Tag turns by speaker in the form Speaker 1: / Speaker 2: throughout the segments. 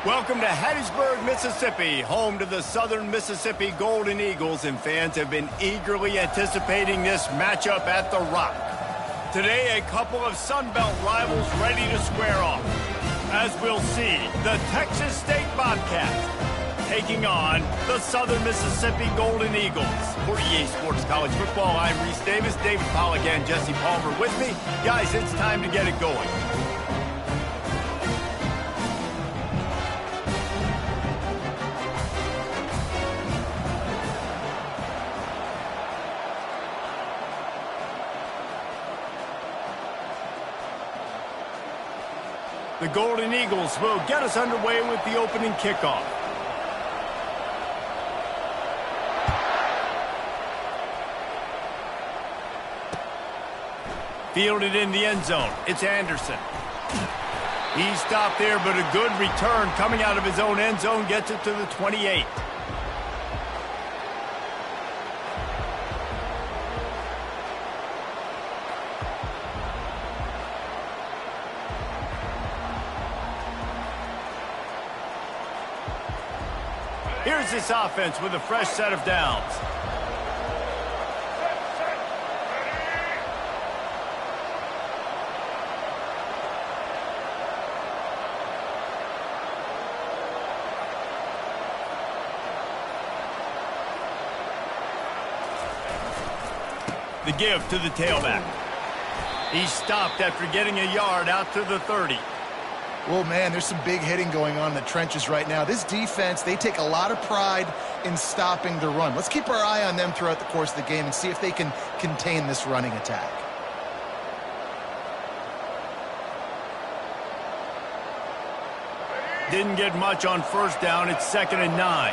Speaker 1: Welcome to Hattiesburg, Mississippi, home to the Southern Mississippi Golden Eagles, and fans have been eagerly anticipating this matchup at the Rock. Today, a couple of Sun Belt rivals ready to square off. As we'll see, the Texas State Bobcats taking on the Southern Mississippi Golden Eagles. For EA Sports College Football, I'm Reese Davis, David Pollack, and Jesse Palmer with me. Guys, it's time to get it going. The Golden Eagles will get us underway with the opening kickoff. Fielded in the end zone. It's Anderson. He stopped there, but a good return coming out of his own end zone gets it to the 28. Here's this offense with a fresh set of downs. The give to the tailback. He stopped after getting a yard out to the 30.
Speaker 2: Well, man, there's some big hitting going on in the trenches right now. This defense, they take a lot of pride in stopping the run. Let's keep our eye on them throughout the course of the game and see if they can contain this running attack.
Speaker 1: Didn't get much on first down. It's 2nd and 9.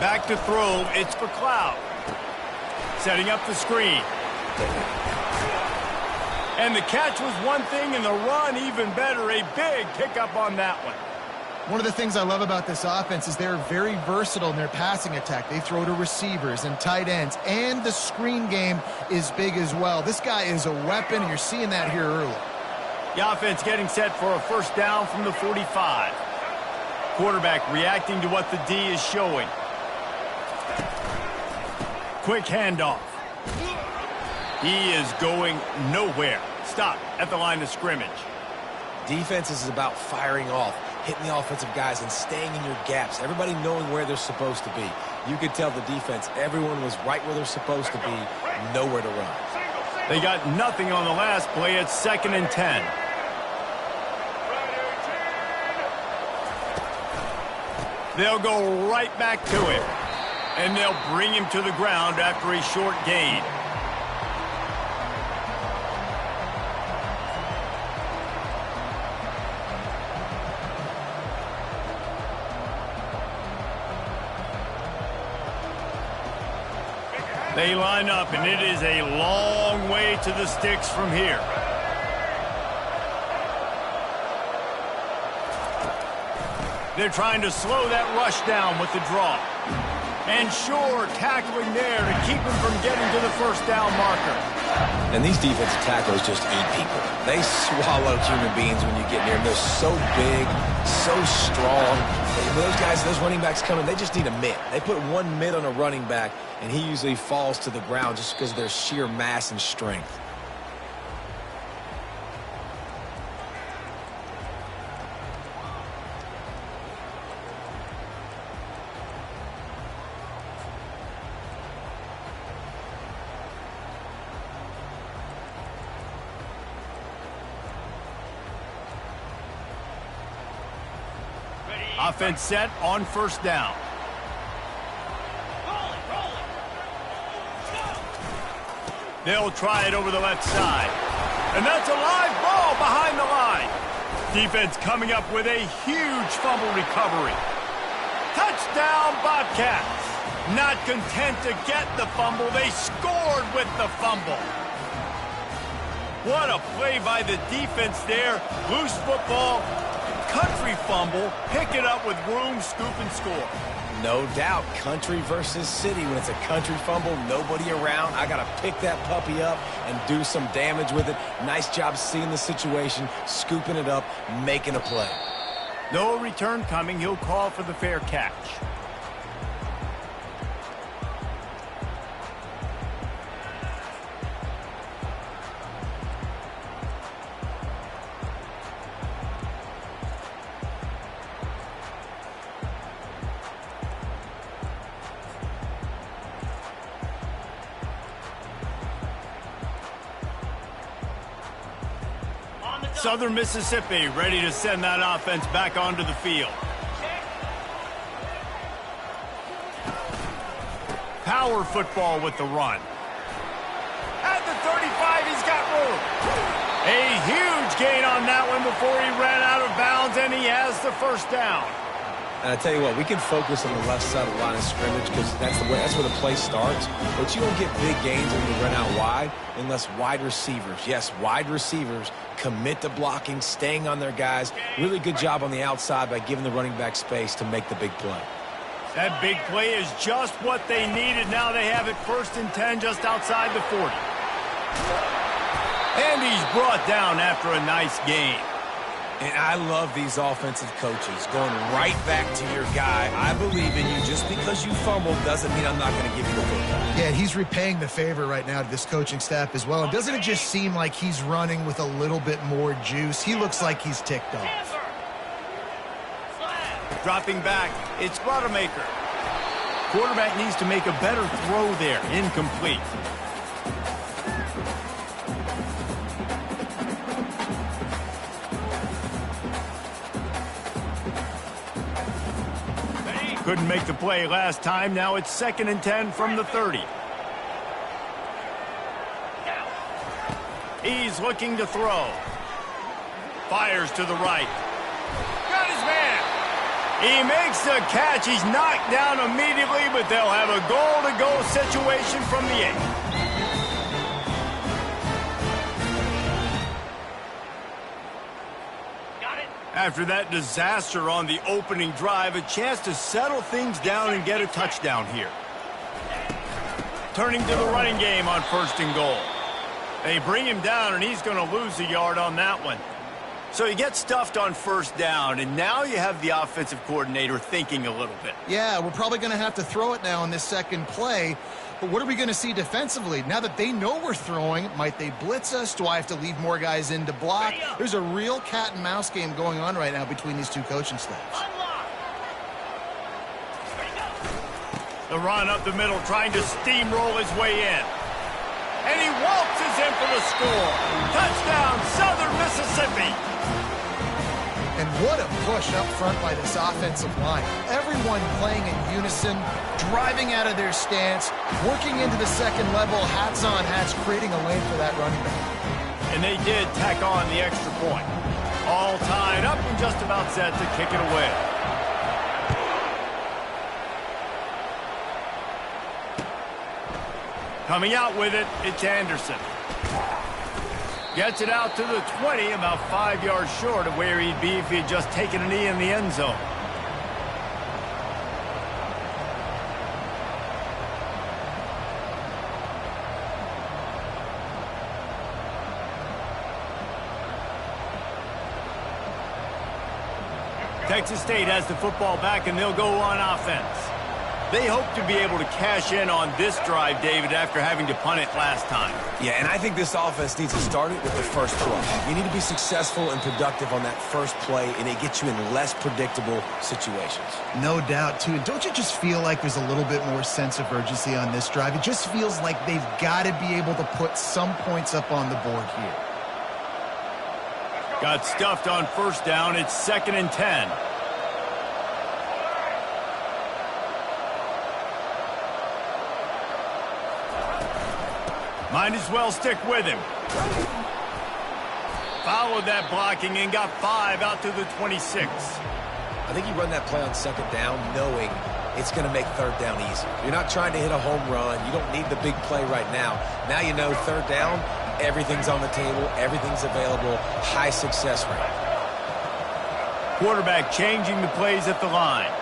Speaker 1: Back to throw. It's for Cloud. Setting up the screen. And the catch was one thing, and the run even better. A big pickup on that one.
Speaker 2: One of the things I love about this offense is they're very versatile in their passing attack. They throw to receivers and tight ends, and the screen game is big as well. This guy is a weapon, and you're seeing that here early.
Speaker 1: The offense getting set for a first down from the 45. Quarterback reacting to what the D is showing. Quick handoff. He is going nowhere. Stop at the line of scrimmage.
Speaker 3: Defense is about firing off, hitting the offensive guys, and staying in your gaps. Everybody knowing where they're supposed to be. You could tell the defense, everyone was right where they're supposed to be, nowhere to run.
Speaker 1: They got nothing on the last play. It's 2nd and 10. They'll go right back to him. And they'll bring him to the ground after a short gain. They line up, and it is a long way to the sticks from here. They're trying to slow that rush down with the draw. And sure, tackling there to keep him from getting to the first down marker.
Speaker 3: And these defensive tackles just eat people. They swallow human beings when you get near them. They're so big, so strong. And those guys, those running backs coming, they just need a mitt. They put one mitt on a running back, and he usually falls to the ground just because of their sheer mass and strength.
Speaker 1: Offense set on first down. They'll try it over the left side. And that's a live ball behind the line. Defense coming up with a huge fumble recovery. Touchdown, Bobcats. Not content to get the fumble, they scored with the fumble. What a play by the defense there. Loose football, country fumble, pick it up with room, scoop, and score.
Speaker 3: No doubt, country versus city. When it's a country fumble, nobody around, I got to pick that puppy up and do some damage with it. Nice job seeing the situation, scooping it up, making a play.
Speaker 1: No return coming. He'll call for the fair catch. Southern Mississippi ready to send that offense back onto the field. Power football with the run. At the 35, he's got room. A huge gain on that one before he ran out of bounds, and he has the first down.
Speaker 3: And I tell you what, we can focus on the left side of the line of scrimmage because that's where the play starts. But you don't get big gains when you run out wide unless wide receivers, yes, wide receivers, commit to blocking, staying on their guys. Really good job on the outside by giving the running back space to make the big play.
Speaker 1: That big play is just what they needed. Now they have it 1st and 10 just outside the 40. And he's brought down after a nice gain.
Speaker 3: And I love these offensive coaches going right back to your guy. I believe in you. Just because you fumbled doesn't mean I'm not going to give you the football.
Speaker 2: Yeah, he's repaying the favor right now to this coaching staff as well. And doesn't it just seem like he's running with a little bit more juice? He looks like he's ticked off.
Speaker 1: Dropping back, it's Rodemaker. Quarterback needs to make a better throw there. Incomplete. Couldn't make the play last time. Now it's 2nd and 10 from the 30. He's looking to throw. Fires to the right. Got his man. He makes the catch. He's knocked down immediately, but they'll have a goal-to-go situation from the 8. After that disaster on the opening drive, a chance to settle things down and get a touchdown here. Turning to the running game on 1st and goal. They bring him down, and he's going to lose a yard on that one. So you get stuffed on 1st down, and now you have the offensive coordinator thinking a little bit.
Speaker 2: Yeah, we're probably going to have to throw it now on this second play. But what are we going to see defensively? Now that they know we're throwing, might they blitz us? Do I have to leave more guys in to block? There's a real cat and mouse game going on right now between these two coaching staffs.
Speaker 1: The run up the middle, trying to steamroll his way in. And he waltzes in for the score. Touchdown, Southern Mississippi.
Speaker 2: And what a push up front by this offensive line. Everyone playing in unison, driving out of their stance, working into the second level, hats on hats, creating a lane for that running back.
Speaker 1: And they did tack on the extra point. All tied up and just about set to kick it away. Coming out with it, it's Anderson. Gets it out to the 20, about 5 yards short of where he'd be if he had just taken a knee in the end zone. Texas State has the football back, and they'll go on offense. They hope to be able to cash in on this drive, David, after having to punt it last time.
Speaker 3: Yeah, and I think this offense needs to start it with the first play. You need to be successful and productive on that first play, and it gets you in less predictable situations.
Speaker 2: No doubt, too. And don't you just feel like there's a little bit more sense of urgency on this drive? It just feels like they've got to be able to put some points up on the board here.
Speaker 1: Got stuffed on 1st down. It's 2nd and 10. Might as well stick with him. Followed that blocking and got 5 out to the 26.
Speaker 3: I think you run that play on 2nd down knowing it's going to make 3rd down easy. You're not trying to hit a home run. You don't need the big play right now. Now you know 3rd down, everything's on the table, everything's available, high success rate.
Speaker 1: Quarterback changing the plays at the line.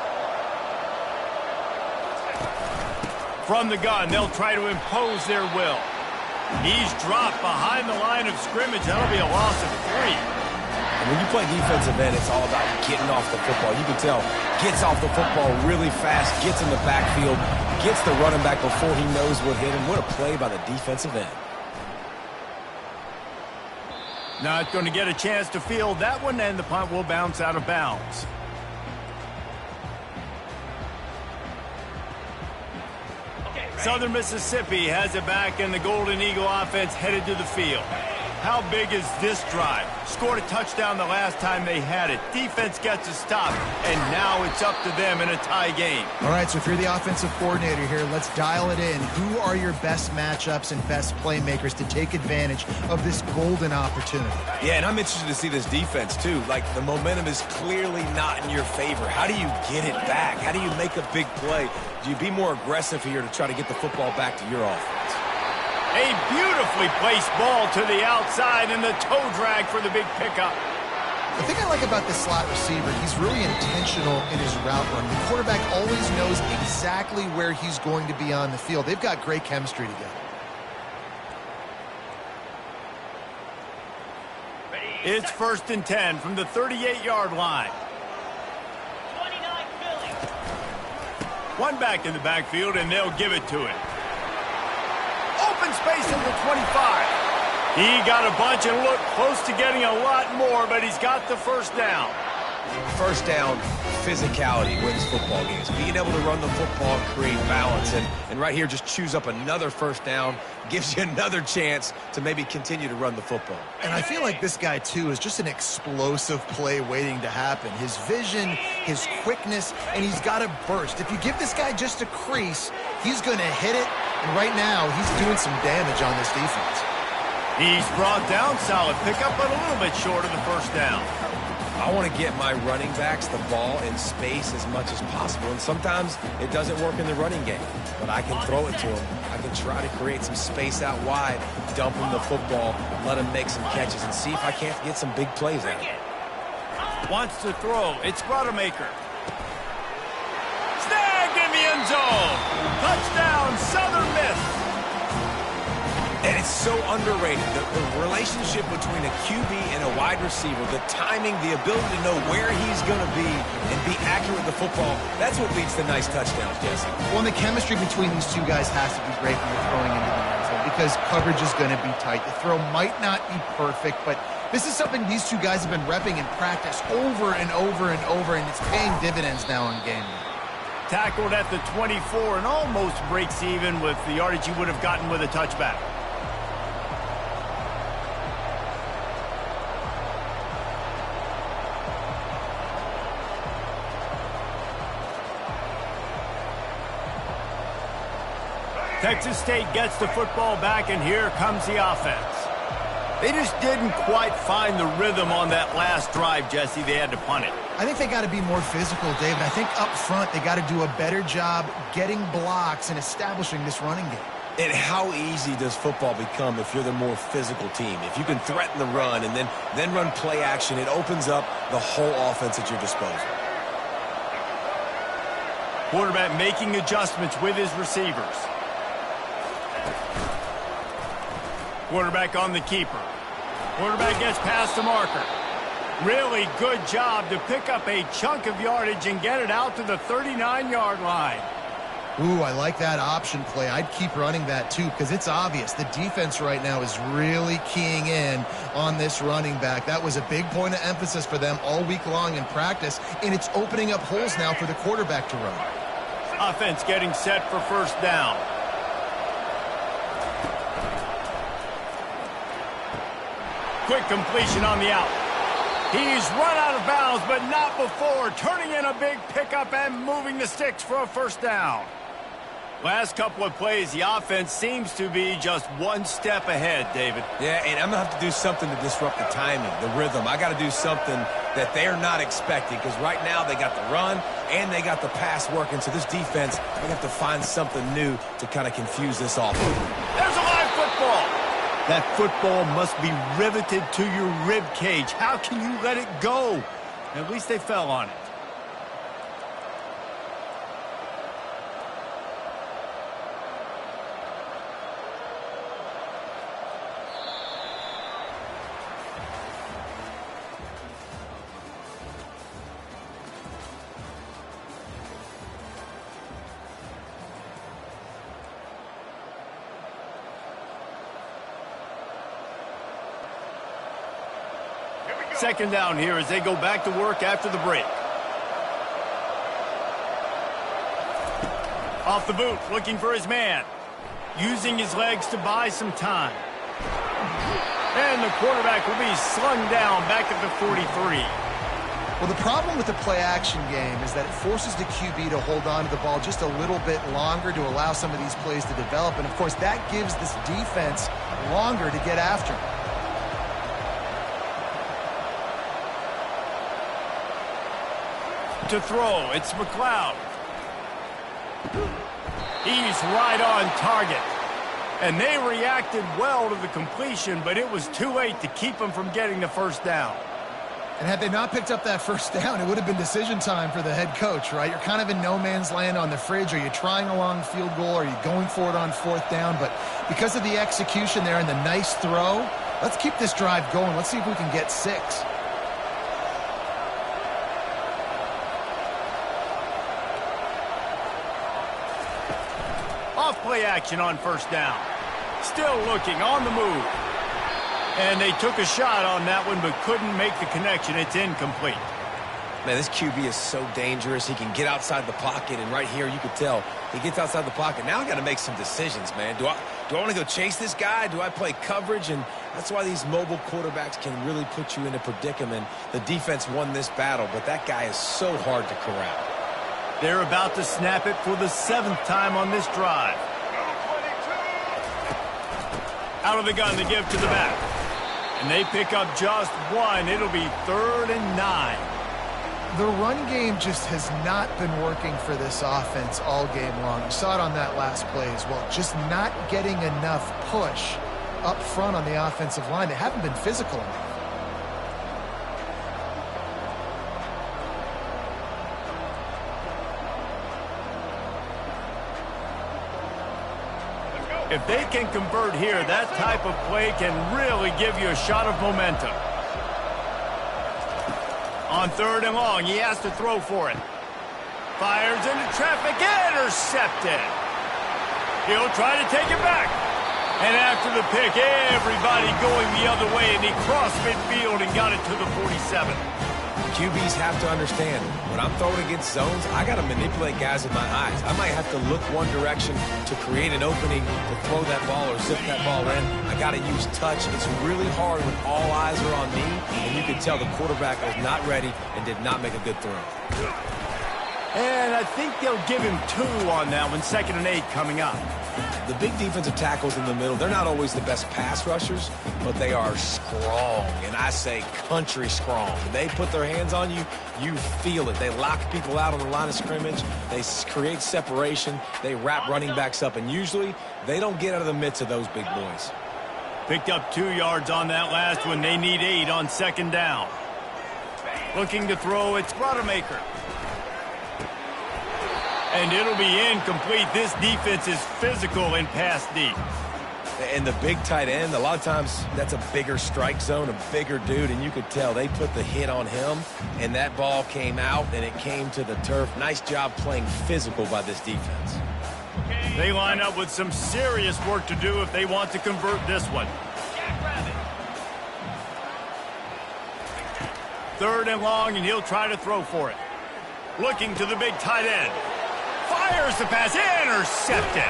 Speaker 1: From the gun, they'll try to impose their will. He's dropped behind the line of scrimmage. That'll be a loss of 3.
Speaker 3: And when you play defensive end, it's all about getting off the football. You can tell, gets off the football really fast, gets in the backfield, gets the running back before he knows what hit him. What a play by the defensive end.
Speaker 1: Not going to get a chance to field that one, and the punt will bounce out of bounds. Southern Mississippi has it back, and the Golden Eagle offense headed to the field. How big is this drive? Scored a touchdown the last time they had it. Defense gets a stop, and now it's up to them in a tie game.
Speaker 2: All right, so if you're the offensive coordinator here, let's dial it in. Who are your best matchups and best playmakers to take advantage of this golden opportunity?
Speaker 3: Yeah, and I'm interested to see this defense, too. Like, the momentum is clearly not in your favor. How do you get it back? How do you make a big play? Do you be more aggressive here to try to get the football back to your offense?
Speaker 1: A beautifully placed ball to the outside, and the toe drag for the big pickup.
Speaker 2: The thing I like about this slot receiver, he's really intentional in his route run. The quarterback always knows exactly where he's going to be on the field. They've got great chemistry together.
Speaker 1: It's 1st and 10 from the 38-yard line.
Speaker 4: 29 Philly.
Speaker 1: One back in the backfield, and they'll give it to him. Open space in the 25. He got a bunch and looked close to getting a lot more, but he's got the first down.
Speaker 3: First down, physicality wins football games. Being able to run the football and create balance. And right here, just choose up another first down, gives you another chance to maybe continue to run the football.
Speaker 2: And I feel like this guy, too, is just an explosive play waiting to happen. His vision, his quickness, and he's got a burst. If you give this guy just a crease, he's going to hit it. And right now, he's doing some damage on this defense.
Speaker 1: He's brought down, solid pickup, but a little bit short of the first down.
Speaker 3: I want to get my running backs the ball in space as much as possible. And sometimes it doesn't work in the running game, but I can throw it to him. I can try to create some space out wide, dump him the football, let him make some catches, and see if I can't get some big plays out of it.
Speaker 1: Wants to throw. It's Rodemaker. Snagged in the end zone. Touchdown, Southern Miss.
Speaker 3: And it's so underrated. The relationship between a QB and a wide receiver, the timing, the ability to know where he's going to be and be accurate with the football, that's what leads to nice touchdowns, Jesse.
Speaker 2: Well, and the chemistry between these two guys has to be great when you're throwing into the end zone because coverage is going to be tight. The throw might not be perfect, but this is something these two guys have been repping in practice over and over and over, and it's paying dividends now in game.
Speaker 1: Tackled at the 24 and almost breaks even with the yardage he would have gotten with a touchback. Texas State gets the football back, and here comes the offense. They just didn't quite find the rhythm on that last drive, Jesse. They had to punt it.
Speaker 2: I think they got to be more physical, David. I think up front they got to do a better job getting blocks and establishing this running game.
Speaker 3: And how easy does football become if you're the more physical team? If you can threaten the run and then run play action, it opens up the whole offense at your disposal.
Speaker 1: Quarterback making adjustments with his receivers. Quarterback on the keeper. Quarterback gets past the marker. Really good job to pick up a chunk of yardage and get it out to the 39-yard line.
Speaker 2: Ooh, I like that option play. I'd keep running that, too, because it's obvious. The defense right now is really keying in on this running back. That was a big point of emphasis for them all week long in practice, and it's opening up holes now for the quarterback to run.
Speaker 1: Offense getting set for first down. Quick completion on the out. He's run out of bounds, but not before turning in a big pickup and moving the sticks for a first down. Last couple of plays, the offense seems to be just one step ahead, David.
Speaker 3: Yeah, and I'm going to have to do something to disrupt the timing, the rhythm. I got to do something that they're not expecting because right now they got the run and they got the pass working. So this defense, they have to find something new to kind of confuse this offense.
Speaker 1: There's a live football. That football must be riveted to your rib cage. How can you let it go? At least they fell on it. Second down here as they go back to work after the break. Off the boot, looking for his man. Using his legs to buy some time. And the quarterback will be slung down back at the 43.
Speaker 2: Well, the problem with the play-action game is that it forces the QB to hold on to the ball just a little bit longer to allow some of these plays to develop. And, of course, that gives this defense longer to get after him.
Speaker 1: To throw, it's McLeod. He's right on target. And they reacted well to the completion, but it was too late to keep them from getting the first down.
Speaker 2: And had they not picked up that first down, it would have been decision time for the head coach, right? You're kind of in no man's land on the fridge. Are you trying a long field goal? Are you going for it on fourth down? But because of the execution there and the nice throw, let's keep this drive going. Let's see if we can get 6.
Speaker 1: Off play action on first down. Still looking on the move. And they took a shot on that one but couldn't make the connection. It's incomplete.
Speaker 3: Man, this QB is so dangerous. He can get outside the pocket, and right here you could tell he gets outside the pocket. Now I got to make some decisions, man. Do I want to go chase this guy? Do I play coverage? And that's why these mobile quarterbacks can really put you in a predicament. The defense won this battle, but that guy is so hard to corral.
Speaker 1: They're about to snap it for the 7th time on this drive. Out of the gun to give to the back. And they pick up just 1. It'll be 3rd and 9.
Speaker 2: The run game just has not been working for this offense all game long. You saw it on that last play as well. Just not getting enough push up front on the offensive line. They haven't been physical enough.
Speaker 1: If they can convert here, that type of play can really give you a shot of momentum. On 3rd and long, he has to throw for it. Fires into traffic, intercepted. He'll try to take it back. And after the pick, everybody going the other way, and he crossed midfield and got it to the 47.
Speaker 3: QBs have to understand, when I'm throwing against zones, I got to manipulate guys with my eyes. I might have to look one direction to create an opening to throw that ball or zip that ball in. I got to use touch. It's really hard when all eyes are on me, and you can tell the quarterback was not ready and did not make a good throw.
Speaker 1: And I think they'll give him 2 on that one, 2nd and 8 coming up.
Speaker 3: The big defensive tackles in the middle, they're not always the best pass rushers, but they are strong, and I say country strong. When they put their hands on you, you feel it. They lock people out on the line of scrimmage. They create separation. They wrap running backs up, and usually they don't get out of the midst of those big boys.
Speaker 1: Picked up 2 yards on that last one. They need 8 on 2nd down. Looking to throw, it's Rodemaker. And it'll be incomplete. This defense is physical and pass deep.
Speaker 3: And the big tight end, a lot of times that's a bigger strike zone, a bigger dude, and you could tell they put the hit on him, and that ball came out, and it came to the turf. Nice job playing physical by this defense.
Speaker 1: They line up with some serious work to do if they want to convert this one. 3rd and long, and he'll try to throw for it. Looking to the big tight end. Fires the pass, intercepted.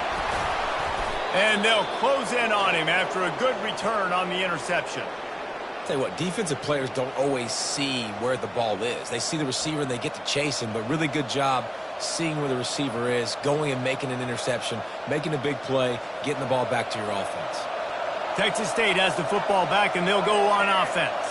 Speaker 1: And they'll close in on him after a good return on the interception.
Speaker 3: Tell you what, defensive players don't always see where the ball is. They see the receiver and they get to chase him, but really good job seeing where the receiver is, going and making an interception, making a big play, getting the ball back to your offense.
Speaker 1: Texas State has the football back, and they'll go on offense.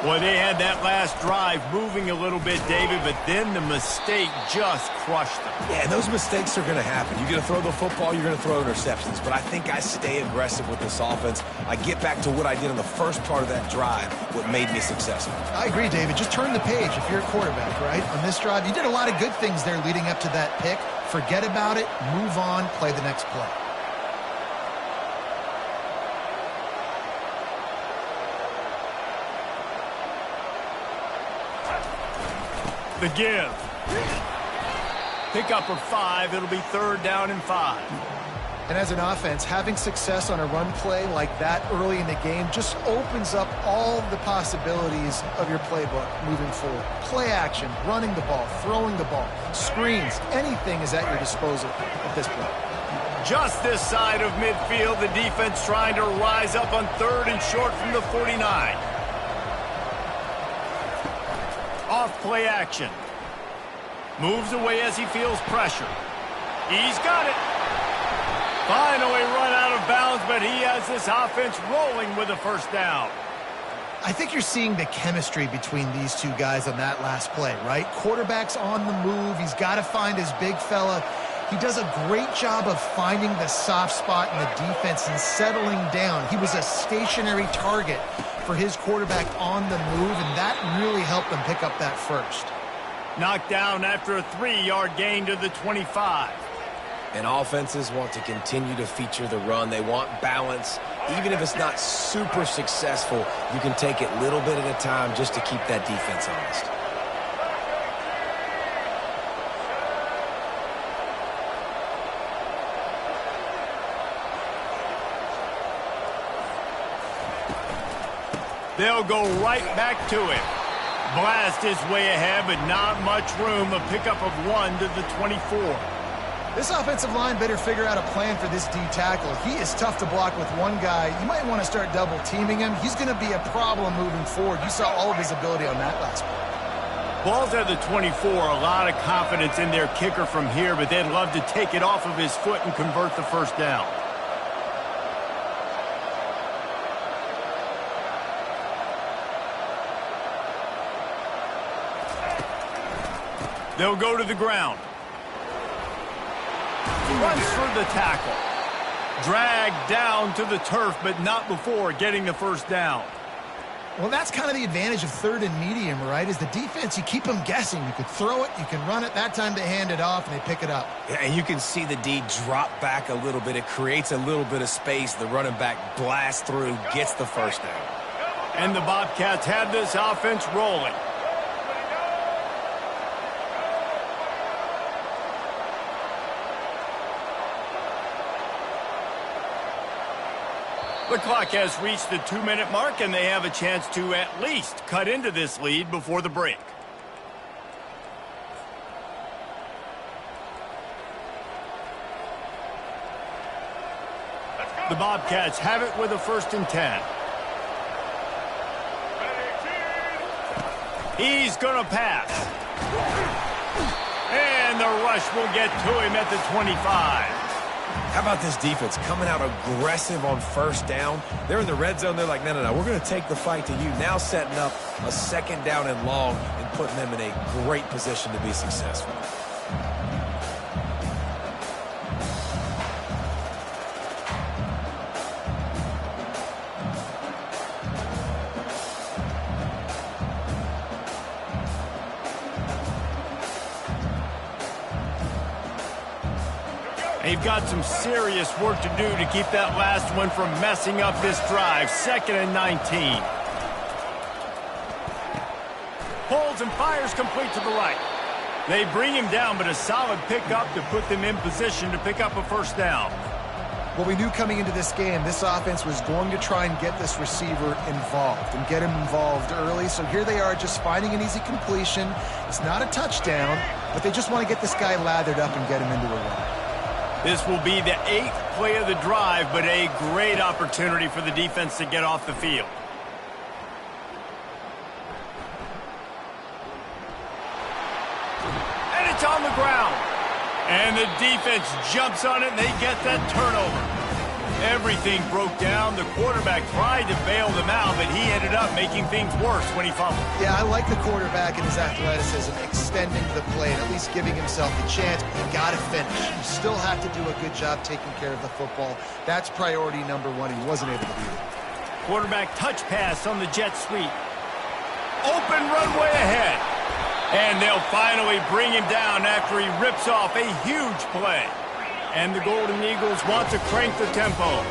Speaker 1: Boy, they had that last drive moving a little bit, David, but then the mistake just crushed them.
Speaker 3: Yeah, and those mistakes are going to happen. You're going to throw the football, you're going to throw interceptions, but I think I stay aggressive with this offense. I get back to what I did in the first part of that drive, what made me successful.
Speaker 2: I agree, David. Just turn the page if you're a quarterback, right? On this drive, you did a lot of good things there leading up to that pick. Forget about it, move on, play the next play.
Speaker 1: The give. Pick up for 5. It'll be 3rd down and 5.
Speaker 2: And as an offense, having success on a run play like that early in the game just opens up all the possibilities of your playbook moving forward. Play action, running the ball, throwing the ball, screens, anything is at your disposal at this point.
Speaker 1: Just this side of midfield, the defense trying to rise up on 3rd and short from the 49. Off play action. Moves away as he feels pressure. He's got it. Finally run out of bounds, but he has this offense rolling with a first down.
Speaker 2: I think you're seeing the chemistry between these two guys on that last play, right? Quarterback's on the move. He's got to find his big fella. He does a great job of finding the soft spot in the defense and settling down. He was a stationary target for his quarterback on the move, and that really helped them pick up that first.
Speaker 1: Knocked down after a 3-yard gain to the 25.
Speaker 3: And offenses want to continue to feature the run. They want balance. Even if it's not super successful, you can take it little bit at a time just to keep that defense honest.
Speaker 1: They'll go right back to him. Blast his way ahead, but not much room. A pickup of 1 to the 24.
Speaker 2: This offensive line better figure out a plan for this D tackle. He is tough to block with one guy. You might want to start double teaming him. He's going to be a problem moving forward. You saw all of his ability on that last play.
Speaker 1: Ball's at the 24. A lot of confidence in their kicker from here, but they'd love to take it off of his foot and convert the first down. They'll go to the ground. Runs for the tackle. Dragged down to the turf, but not before getting the first down.
Speaker 2: Well, that's kind of the advantage of 3rd and medium, right? Is the defense, you keep them guessing. You could throw it, you can run it. That time they hand it off, and they pick it up.
Speaker 3: Yeah, and you can see the D drop back a little bit. It creates a little bit of space. The running back blasts through, gets the first down.
Speaker 1: And the Bobcats have this offense rolling. The clock has reached the 2-minute mark, and they have a chance to at least cut into this lead before the break. The Bobcats have it with a 1st and 10. He's going to pass. And the rush will get to him at the 25.
Speaker 3: How about this defense coming out aggressive on first down? They're in the red zone. They're like, no, we're going to take the fight to you. Now setting up a 2nd down and long and putting them in a great position to be successful.
Speaker 1: They've got some serious work to do to keep that last one from messing up this drive. 2nd and 19. Pulls and fires complete to the right. They bring him down, but a solid pickup to put them in position to pick up a first down.
Speaker 2: Well, we knew coming into this game, this offense was going to try and get this receiver involved and get him involved early. So here they are just finding an easy completion. It's not a touchdown, but they just want to get this guy lathered up and get him into a run.
Speaker 1: This will be the 8th play of the drive, but a great opportunity for the defense to get off the field. And it's on the ground. And the defense jumps on it, and they get that turnover. Everything broke down. The quarterback tried to bail them out, but he ended up making things worse when he fumbled.
Speaker 2: Yeah, I like the quarterback and his athleticism, extending the play and at least giving himself the chance, but you got to finish. You still have to do a good job taking care of the football. That's priority number 1. He wasn't able to do it.
Speaker 1: Quarterback touch pass on the jet sweep. Open runway ahead. And they'll finally bring him down after he rips off a huge play. And the Golden Eagles want to crank the tempo.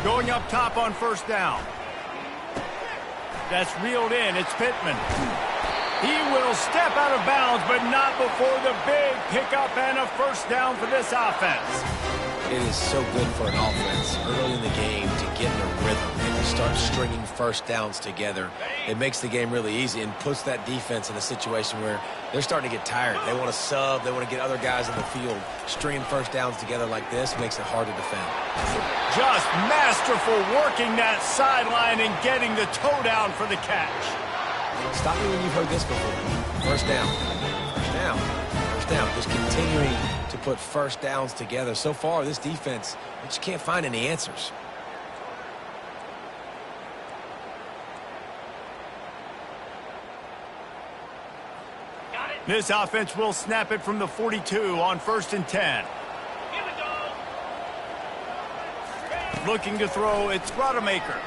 Speaker 1: Going up top on first down. That's reeled in. It's Pittman. He will step out of bounds, but not before the big pickup and a first down for this offense.
Speaker 3: It is so good for an offense early in the game to get in a rhythm and to start stringing first downs together. It makes the game really easy and puts that defense in a situation where they're starting to get tired. They want to sub. They want to get other guys in the field. Stringing first downs together like this makes it hard to defend.
Speaker 1: Just masterful working that sideline and getting the toe down for the catch.
Speaker 3: Stop me when you've heard this before. First down. First down. First down. Just continuing to put first downs together. So far, this defense, they just can't find any answers.
Speaker 1: This offense will snap it from the 42 on 1st and 10. Looking to throw, it's Rodemaker.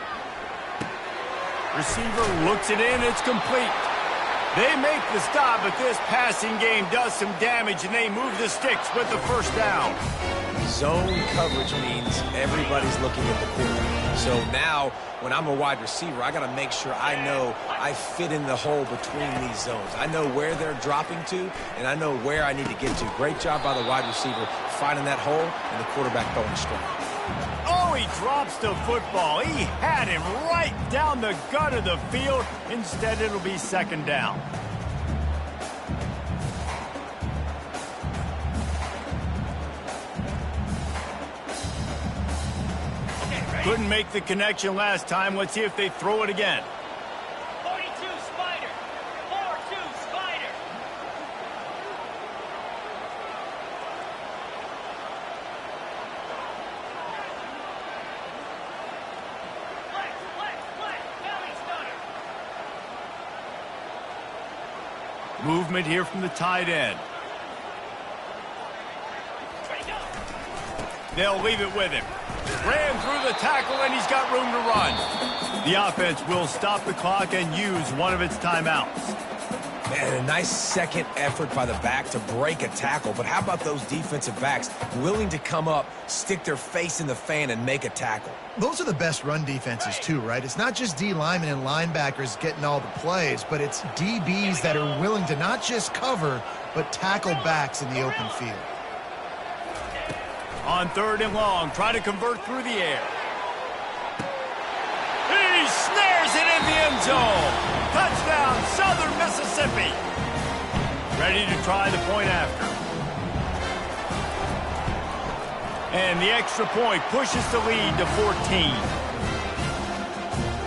Speaker 1: Receiver looks it in, it's complete. They make the stop, but this passing game does some damage, and they move the sticks with the first down.
Speaker 3: Zone coverage means everybody's looking at the quarterback. So now, when I'm a wide receiver, I got to make sure I know I fit in the hole between these zones. I know where they're dropping to, and I know where I need to get to. Great job by the wide receiver finding that hole, and the quarterback throwing straight.
Speaker 1: Oh, he drops the football. He had him right down the gut of the field. Instead, it'll be second down. Couldn't make the connection last time. Let's see if they throw it again.
Speaker 4: 42 Spider. 4-2 Spider. Flex. Belly stunner.
Speaker 1: Movement here from the tight end. They'll leave it with him. Ran through the tackle, and he's got room to run. The offense will stop the clock and use one of its timeouts.
Speaker 3: Man, a nice second effort by the back to break a tackle. But how about those defensive backs willing to come up, stick their face in the fan, and make a tackle?
Speaker 2: Those are the best run defenses, too, right? It's not just D linemen and linebackers getting all the plays, but it's DBs that are willing to not just cover, but tackle backs in the open field.
Speaker 1: On 3rd and long, try to convert through the air. He snares it in the end zone. Touchdown, Southern Mississippi. Ready to try the point after. And the extra point pushes the lead to 14.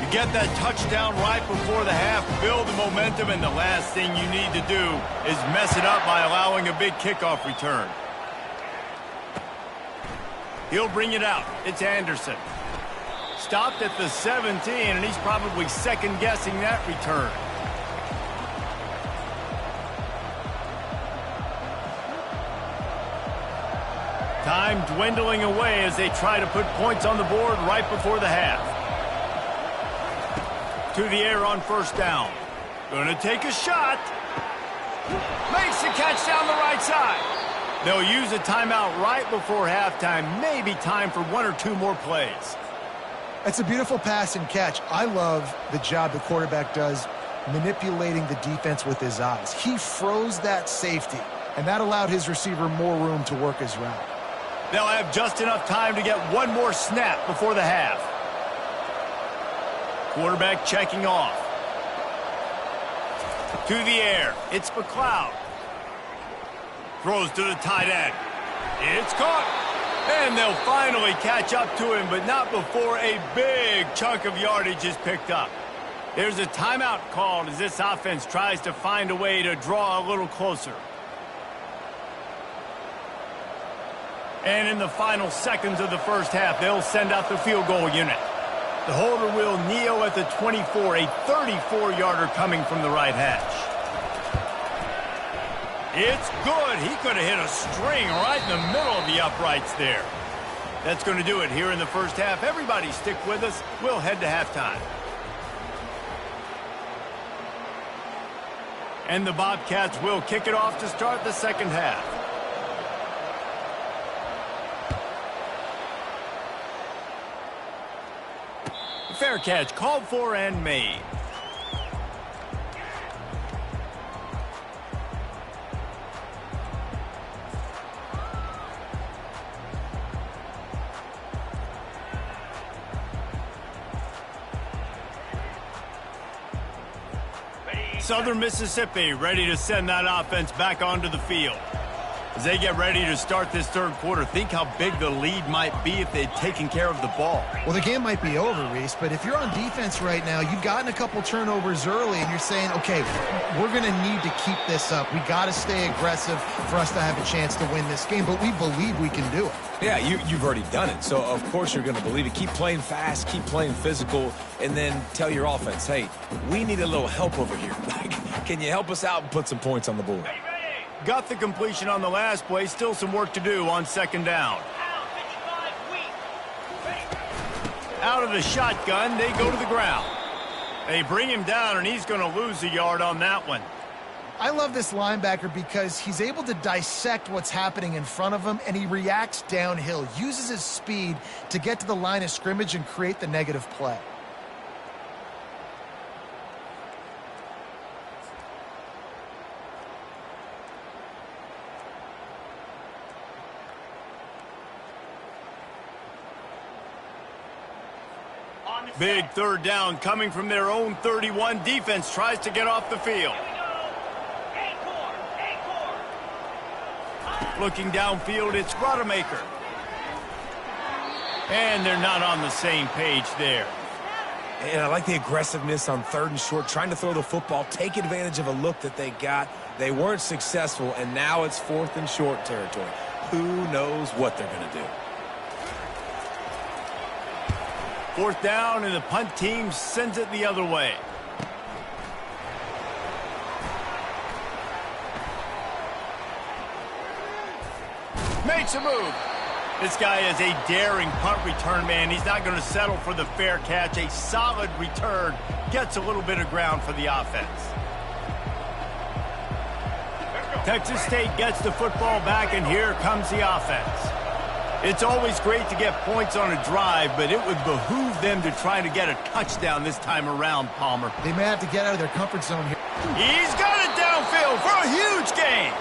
Speaker 1: You get that touchdown right before the half, build the momentum, and the last thing you need to do is mess it up by allowing a big kickoff return. He'll bring it out. It's Anderson. Stopped at the 17, and he's probably second-guessing that return. Time dwindling away as they try to put points on the board right before the half. To the air on 1st down. Gonna take a shot. Makes the catch down the right side. They'll use a timeout right before halftime. Maybe time for 1 or 2 more plays.
Speaker 2: It's a beautiful pass and catch. I love the job the quarterback does manipulating the defense with his eyes. He froze that safety, and that allowed his receiver more room to work his route.
Speaker 1: They'll have just enough time to get 1 more snap before the half. Quarterback checking off. To the air. It's McLeod. Throws to the tight end. It's caught. And they'll finally catch up to him, but not before a big chunk of yardage is picked up. There's a timeout called as this offense tries to find a way to draw a little closer. And in the final seconds of the first half, they'll send out the field goal unit. The holder will kneel at the 24, a 34-yarder coming from the right hash. It's good. He could have hit a string right in the middle of the uprights there. That's going to do it here in the first half. Everybody stick with us. We'll head to halftime. And the Bobcats will kick it off to start the second half. Fair catch called for and made. Southern Mississippi ready to send that offense back onto the field. As they get ready to start this third quarter, think how big the lead might be if they'd taken care of the ball.
Speaker 2: Well, the game might be over, Reese, but if you're on defense right now, you've gotten a couple turnovers early, and you're saying, okay, we're going to need to keep this up. We got to stay aggressive for us to have a chance to win this game, but we believe we can do it.
Speaker 3: Yeah, you've already done it, so of course you're going to believe it. Keep playing fast, keep playing physical, and then tell your offense, hey, we need a little help over here. Can you help us out and put some points on the board?
Speaker 1: Got the completion on the last play. Still some work to do on second down. Out of the shotgun, they go to the ground. They bring him down, and he's going to lose a yard on that one.
Speaker 2: I love this linebacker because he's able to dissect what's happening in front of him, and he reacts downhill, uses his speed to get to the line of scrimmage and create the negative play.
Speaker 1: Big third down coming from their own 31. Defense tries to get off the field. Looking downfield, it's Rodemaker. And they're not on the same page there.
Speaker 3: And I like the aggressiveness on third and short, trying to throw the football, take advantage of a look that they got. They weren't successful, and now it's fourth and short territory. Who knows what they're going to do?
Speaker 1: Fourth down, and the punt team sends it the other way. Makes a move. This guy is a daring punt return man. He's not going to settle for the fair catch. A solid return. Gets a little bit of ground for the offense. Texas State gets the football back, and here comes the offense. It's always great to get points on a drive, but it would behoove them to try to get a touchdown this time around, Palmer.
Speaker 2: They may have to get out of their comfort zone here.
Speaker 1: He's got it downfield for a huge gain.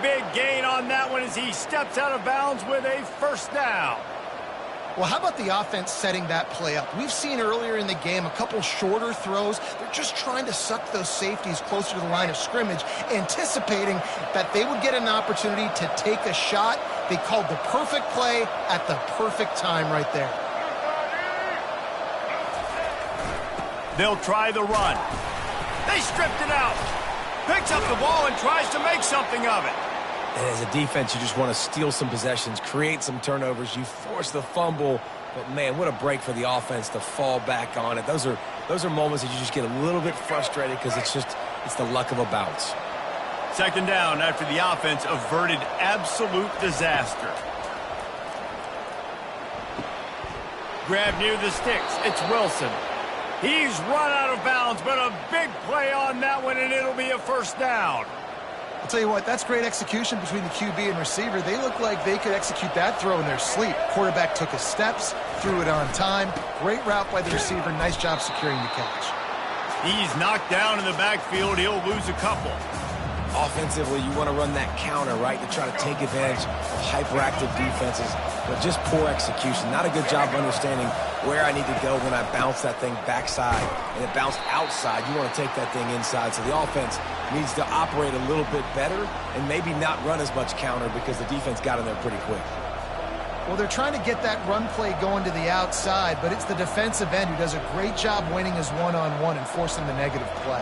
Speaker 1: Big gain on that one as he steps out of bounds with a first down.
Speaker 2: Well, how about the offense setting that play up? We've seen earlier in the game a couple shorter throws. They're just trying to suck those safeties closer to the line of scrimmage, anticipating that they would get an opportunity to take a shot. They called the perfect play at the perfect time right there.
Speaker 1: They'll try the run. They stripped it out. Picks up the ball and tries to make something of it.
Speaker 3: And as a defense, you just want to steal some possessions, create some turnovers. You force the fumble, but man, what a break for the offense to fall back on it. Those are moments that you just get a little bit frustrated because it's the luck of a bounce.
Speaker 1: Second down after the offense averted absolute disaster. Grab near the sticks. It's Wilson. He's run out of bounds, but a big play on that one, and it'll be a first down.
Speaker 2: I'll tell you what, that's great execution between the QB and receiver. They look like they could execute that throw in their sleep. Quarterback took his steps, threw it on time. Great route by the receiver. Nice job securing the catch.
Speaker 1: He's knocked down in the backfield. He'll lose a couple.
Speaker 3: Offensively, you want to run that counter, right, to try to take advantage of hyperactive defenses, but just poor execution. Not a good job of understanding where I need to go when I bounce that thing backside and it bounced outside. You want to take that thing inside. So the offense needs to operate a little bit better and maybe not run as much counter because the defense got in there pretty quick.
Speaker 2: Well, they're trying to get that run play going to the outside, but it's the defensive end who does a great job winning his one-on-one and forcing the negative play.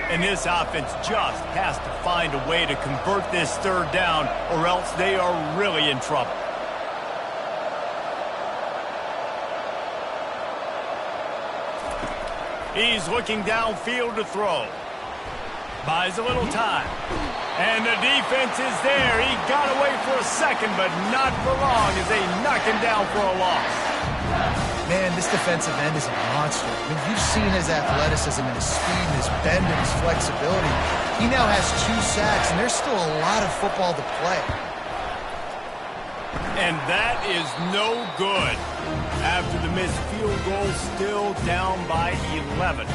Speaker 1: And this offense just has to find a way to convert this third down, or else they are really in trouble. He's looking downfield to throw. Buys a little time. And the defense is there. He got away for a second, but not for long as they knock him down for a loss.
Speaker 2: Man, this defensive end is a monster. I mean, you've seen his athleticism and his speed and his bend and his flexibility. He now has 2 sacks, and there's still a lot of football to play.
Speaker 1: And that is no good. After the missed field goal, still down by 11.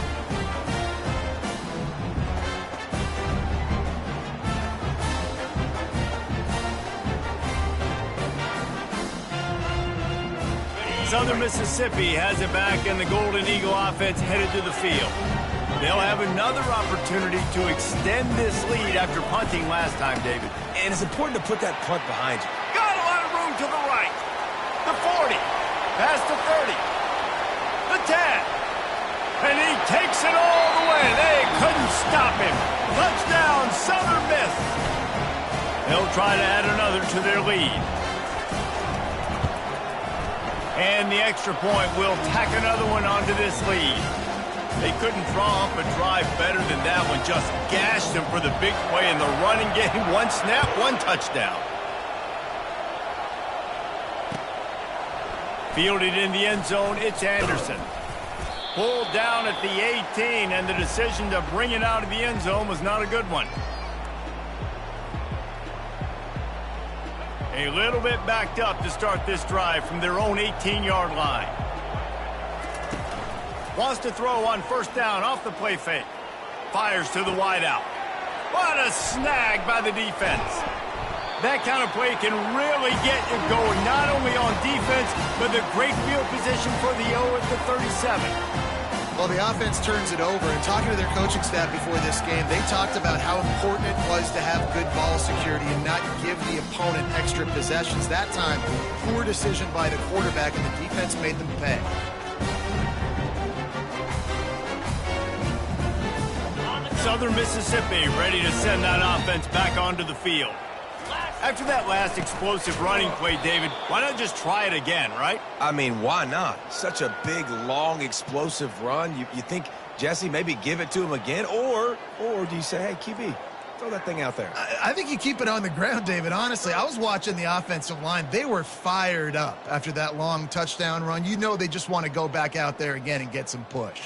Speaker 1: Southern Mississippi has it back, and the Golden Eagle offense headed to the field. They'll have another opportunity to extend this lead after punting last time, David.
Speaker 3: And it's important to put that punt behind you.
Speaker 1: Got a lot of room to the right. The 40. Past the 30. The 10. And he takes it all the way. They couldn't stop him. Touchdown, Southern Miss. They'll try to add another to their lead. And the extra point will tack another one onto this lead. They couldn't draw up a drive better than that one. Just gashed them for the big play in the running game. One snap, one touchdown. Fielded in the end zone, it's Anderson. Pulled down at the 18, and the decision to bring it out of the end zone was not a good one. A little bit backed up to start this drive from their own 18-yard line. Wants to throw on first down off the play fake. Fires to the wideout. What a snag by the defense. That kind of play can really get you going, not only on defense, but the great field position for the O at the 37.
Speaker 2: Well, the offense turns it over, and talking to their coaching staff before this game, they talked about how important it was to have good ball security and not give the opponent extra possessions. That time, poor decision by the quarterback, and the defense made them pay.
Speaker 1: Southern Mississippi ready to send that offense back onto the field. After that last explosive running play, David, why not just try it again, right?
Speaker 3: I mean, why not? Such a big, long, explosive run. You think, Jesse, maybe give it to him again? Or do you say, hey, QB, throw that thing out there?
Speaker 2: I think you keep it on the ground, David. Honestly, I was watching the offensive line. They were fired up after that long touchdown run. You know they just want to go back out there again and get some push.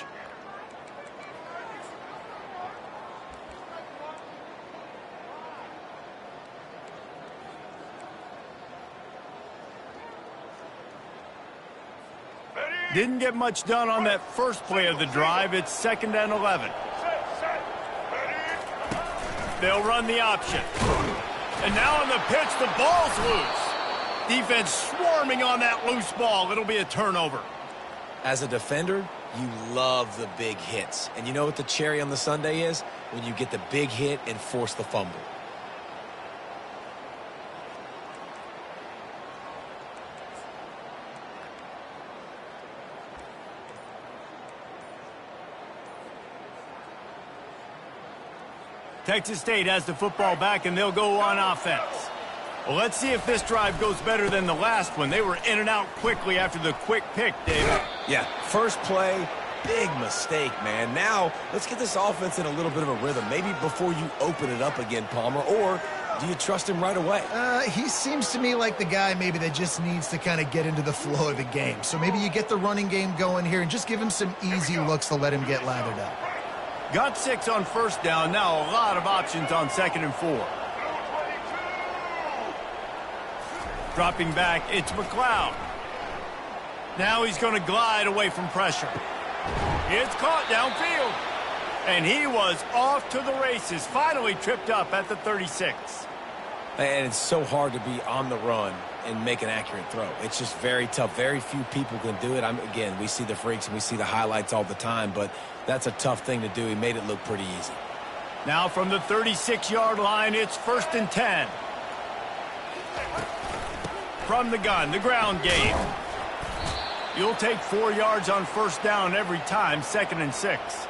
Speaker 1: Didn't get much done on that first play of the drive. It's 2nd and 11. They'll run the option. And now on the pitch, the ball's loose. Defense swarming on that loose ball. It'll be a turnover.
Speaker 3: As a defender, you love the big hits. And you know what the cherry on the sundae is? When you get the big hit and force the fumble.
Speaker 1: Texas State has the football back, and they'll go on offense. Well, let's see if this drive goes better than the last one. They were in and out quickly after the quick pick, David.
Speaker 3: Yeah, first play, big mistake, man. Now, let's get this offense in a little bit of a rhythm. Maybe before you open it up again, Palmer, or do you trust him right away?
Speaker 2: He seems to me like the guy maybe that just needs to kind of get into the flow of the game. So maybe you get the running game going here and just give him some easy looks to let him get lathered up.
Speaker 1: Got 6 on first down. Now a lot of options on 2nd and 4. Dropping back, it's McLeod. Now he's going to glide away from pressure. It's caught downfield. And he was off to the races. Finally tripped up at the 36.
Speaker 3: And it's so hard to be on the run and make an accurate throw. It's just very tough. Very few people can do it. Again, we see the freaks and we see the highlights all the time, but that's a tough thing to do. He made it look pretty easy.
Speaker 1: Now from the 36-yard line, it's 1st and 10. From the gun, the ground game. You'll take 4 yards on first down every time, 2nd and 6.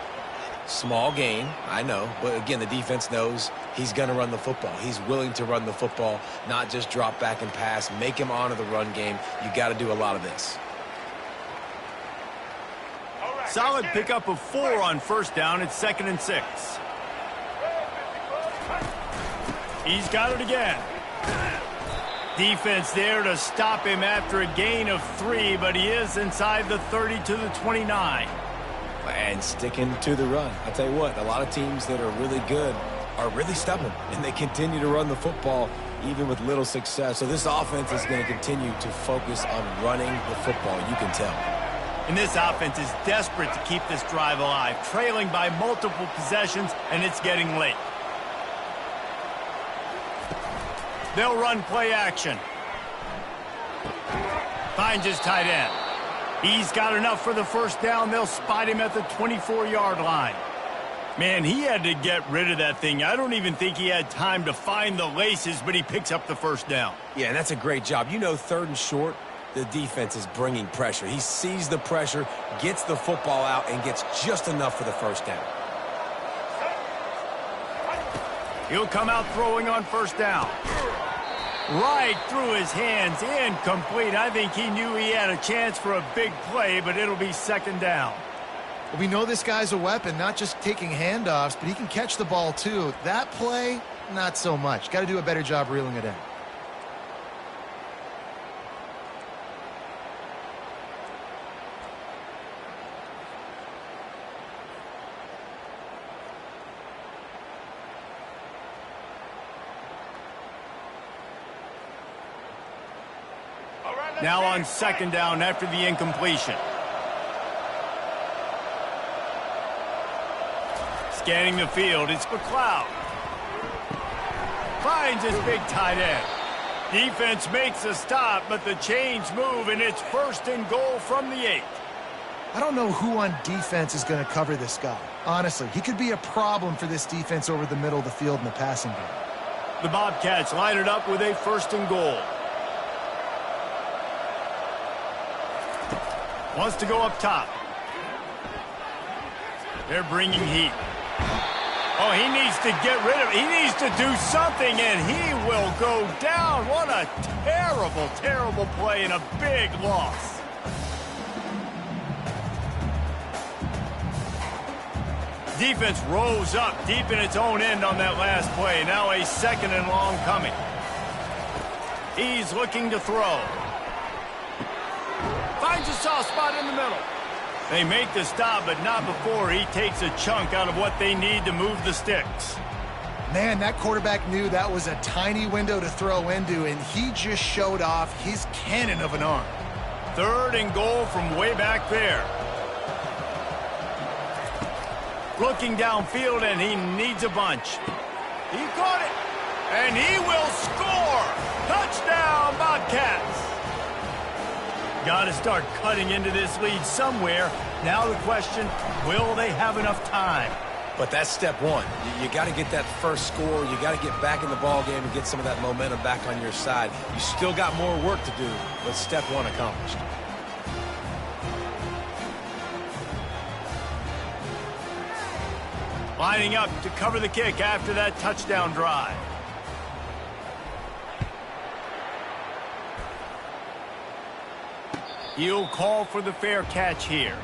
Speaker 3: Small gain, I know, but again, the defense knows he's going to run the football. He's willing to run the football, not just drop back and pass, make him honor the run game. You got to do a lot of this.
Speaker 1: Solid pickup of 4 on first down. It's 2nd and 6. He's got it again. Defense there to stop him after a gain of 3, but he is inside the 30 to the 29.
Speaker 3: And sticking to the run. I tell you what, a lot of teams that are really good are really stubborn, and they continue to run the football even with little success. So this offense is going to continue to focus on running the football, you can tell.
Speaker 1: And this offense is desperate to keep this drive alive, trailing by multiple possessions, and it's getting late. They'll run play action. Finds his tight end. He's got enough for the first down. They'll spot him at the 24-yard line. Man, he had to get rid of that thing. I don't even think he had time to find the laces, but he picks up the first down.
Speaker 3: Yeah, and that's a great job. You know, third and short, the defense is bringing pressure. He sees the pressure, gets the football out, and gets just enough for the first down.
Speaker 1: He'll come out throwing on first down. Right through his hands, incomplete. I think he knew he had a chance for a big play, but it'll be second down.
Speaker 2: Well, we know this guy's a weapon, not just taking handoffs, but he can catch the ball too. That play, not so much. Got to do a better job reeling it in.
Speaker 1: Now on second down after the incompletion. Scanning the field, it's McLeod. Finds his big tight end. Defense makes a stop, but the chains move, and it's first and goal from the 8.
Speaker 2: I don't know who on defense is going to cover this guy. Honestly, he could be a problem for this defense over the middle of the field in the passing game.
Speaker 1: The Bobcats line it up with a first and goal. Wants to go up top. They're bringing heat. Oh, he needs to get rid of it. He needs to do something, and he will go down. What a terrible, terrible play and a big loss. Defense rose up deep in its own end on that last play. Now a second and long coming. He's looking to throw. Finds a soft spot in the middle. They make the stop, but not before he takes a chunk out of what they need to move the sticks.
Speaker 2: Man, that quarterback knew that was a tiny window to throw into, and he just showed off his cannon of an arm.
Speaker 1: Third and goal from way back there. Looking downfield, and he needs a bunch. He caught it, and he will score. Touchdown, Bobcats. Got to start cutting into this lead somewhere. Now the question, will they have enough time?
Speaker 3: But that's step one. You got to get that first score. You got to get back in the ball game and get some of that momentum back on your side. You still got more work to do, but step one accomplished.
Speaker 1: Lining up to cover the kick after that touchdown drive. He'll call for the fair catch here.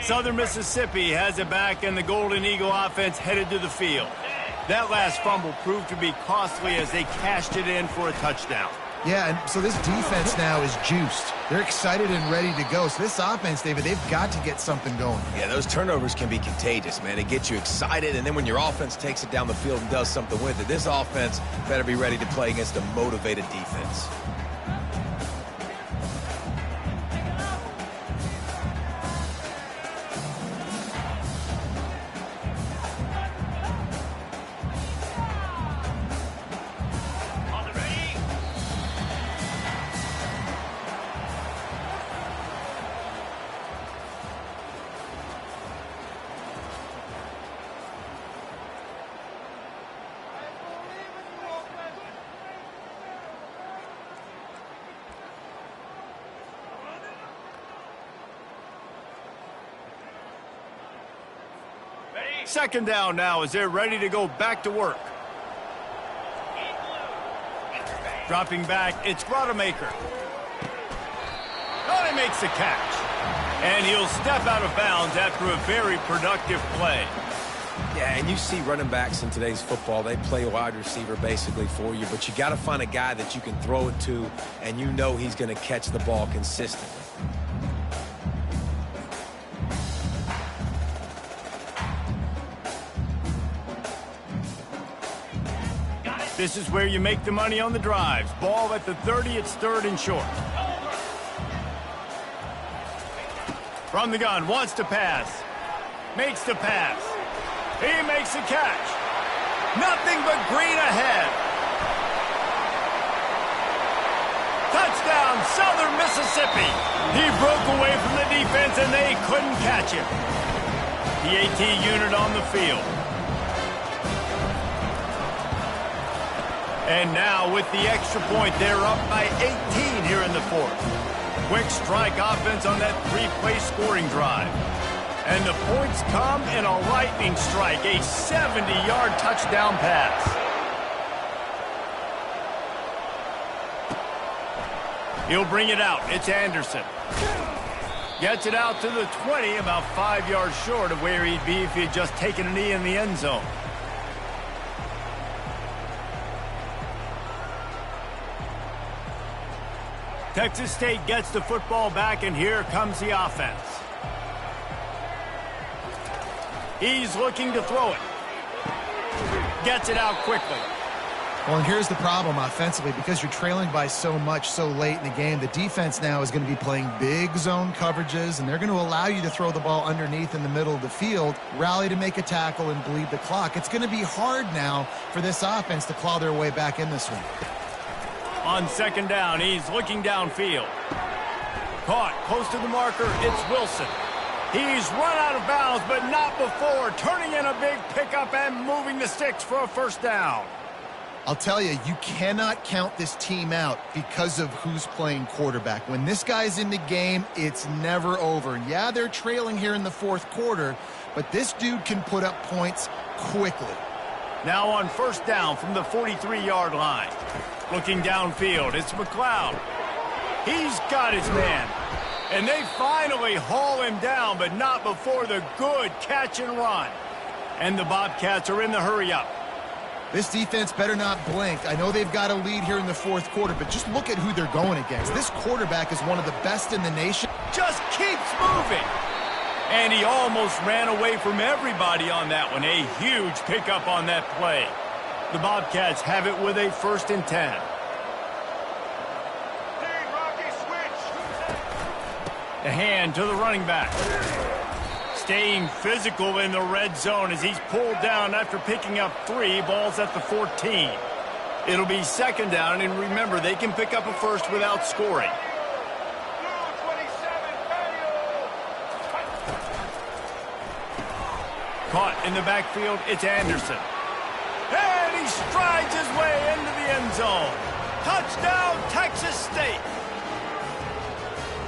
Speaker 1: Southern Mississippi has it back, and the Golden Eagle offense headed to the field. That last fumble proved to be costly as they cashed it in for a touchdown.
Speaker 2: Yeah, and so this defense now is juiced. They're excited and ready to go. So this offense, David, they've got to get something going.
Speaker 3: Yeah, those turnovers can be contagious, man. They get you excited, and then when your offense takes it down the field and does something with it, this offense better be ready to play against a motivated defense.
Speaker 1: Second down now as they're ready to go back to work. Dropping back, it's Rodemaker. Oh, he makes the catch. And he'll step out of bounds after a very productive play.
Speaker 3: Yeah, and you see running backs in today's football, they play wide receiver basically for you, but you got to find a guy that you can throw it to, and you know he's going to catch the ball consistently.
Speaker 1: This is where you make the money on the drives. Ball at the 30, it's 3rd and short. From the gun, wants to pass. Makes the pass. He makes the catch. Nothing but green ahead. Touchdown, Southern Mississippi. He broke away from the defense and they couldn't catch him. PAT unit on the field. And now with the extra point, they're up by 18 here in the 4th. Quick strike offense on that 3-play scoring drive. And the points come in a lightning strike, a 70-yard touchdown pass. He'll bring it out. It's Anderson. Gets it out to the 20, about 5 yards short of where he'd be if he had just taken a knee in the end zone. Texas State gets the football back, and here comes the offense. He's looking to throw it. Gets it out quickly.
Speaker 2: Well, and here's the problem offensively. Because you're trailing by so much so late in the game, the defense now is going to be playing big zone coverages, and they're going to allow you to throw the ball underneath in the middle of the field, rally to make a tackle, and bleed the clock. It's going to be hard now for this offense to claw their way back in this one.
Speaker 1: On 2nd down, he's looking downfield. Caught close to the marker, it's Wilson. He's run out of bounds, but not before turning in a big pickup and moving the sticks for a 1st down.
Speaker 2: I'll tell you, you cannot count this team out because of who's playing quarterback. When this guy's in the game, it's never over. Yeah, they're trailing here in the 4th quarter, but this dude can put up points quickly.
Speaker 1: Now on 1st down from the 43-yard line. Looking downfield, it's McLeod. He's got his man. And they finally haul him down, but not before the good catch and run. And the Bobcats are in the hurry-up.
Speaker 2: This defense better not blink. I know they've got a lead here in the 4th quarter, but just look at who they're going against. This quarterback is one of the best in the nation.
Speaker 1: Just keeps moving. And he almost ran away from everybody on that one. A huge pickup on that play. The Bobcats have it with a 1st and 10. The hand to the running back. Staying physical in the red zone as he's pulled down after picking up 3 balls at the 14. It'll be 2nd down, and remember, they can pick up a 1st without scoring. Caught in the backfield, it's Anderson. And he strides his way into the end zone. Touchdown, Texas State.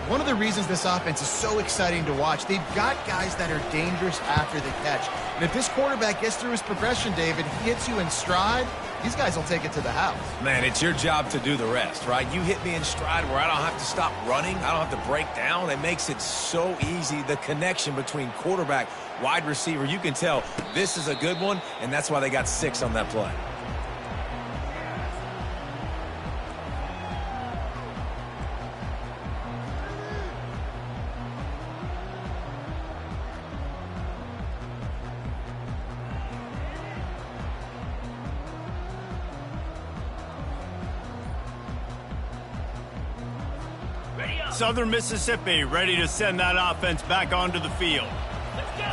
Speaker 2: One of the reasons this offense is so exciting to watch, they've got guys that are dangerous after the catch. And if this quarterback gets through his progression, David, he hits you in stride, these guys will take it to the house.
Speaker 3: Man, it's your job to do the rest, right? You hit me in stride where I don't have to stop running. I don't have to break down. It makes it so easy. The connection between quarterback, wide receiver, you can tell this is a good one, and that's why they got 6 on that play.
Speaker 1: Southern Mississippi ready to send that offense back onto the field.
Speaker 4: Let's go!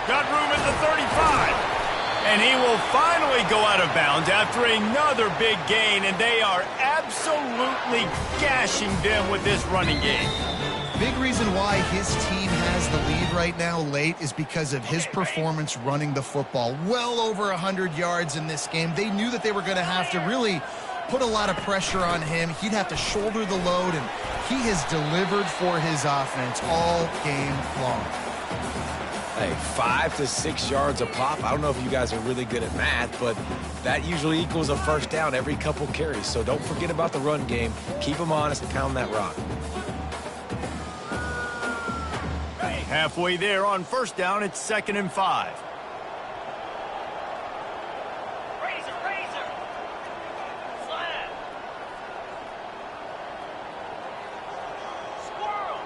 Speaker 1: Got room at the 35. And he will finally go out of bounds after another big gain, and they are absolutely gashing them with this running game.
Speaker 2: Big reason why his team has the lead right now late is because of his performance running the football. Well over 100 yards in this game. They knew that they were going to have to really put a lot of pressure on him. He'd have to shoulder the load, and he has delivered for his offense all game long.
Speaker 3: Hey, 5 to 6 yards a pop. I don't know if you guys are really good at math, but that usually equals a 1st down every couple carries. So don't forget about the run game. Keep them honest and pound that rock.
Speaker 1: Halfway there on 1st down, it's 2nd and 5.
Speaker 4: Razor! Flat! Squirrel!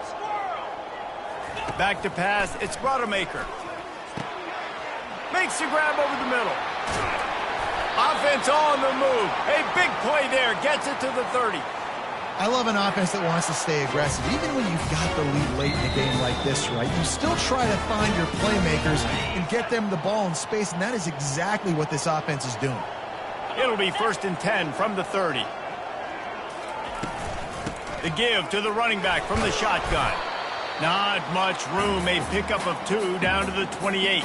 Speaker 1: Back to pass, it's Rodemaker. makes the grab over the middle. Offense on the move. A big play there. Gets it to the 30.
Speaker 2: I love an offense that wants to stay aggressive. Even when you've got the lead late in a game like this, right, you still try to find your playmakers and get them the ball in space, and that is exactly what this offense is doing.
Speaker 1: It'll be 1st and 10 from the 30. The give to the running back from the shotgun. Not much room. A pickup of 2 down to the 28.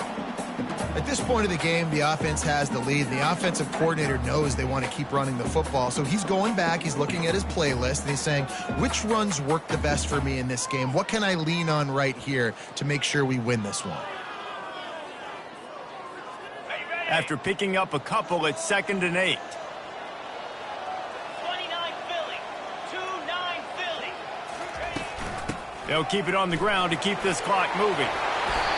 Speaker 2: At this point of the game, the offense has the lead. The offensive coordinator knows they want to keep running the football. So he's going back, he's looking at his playlist, and he's saying, which runs work the best for me in this game? What can I lean on right here to make sure we win this one?
Speaker 1: After picking up a couple, it's 2nd and 8.
Speaker 4: 29 Philly. 2-9 Philly.
Speaker 1: They'll keep it on the ground to keep this clock moving.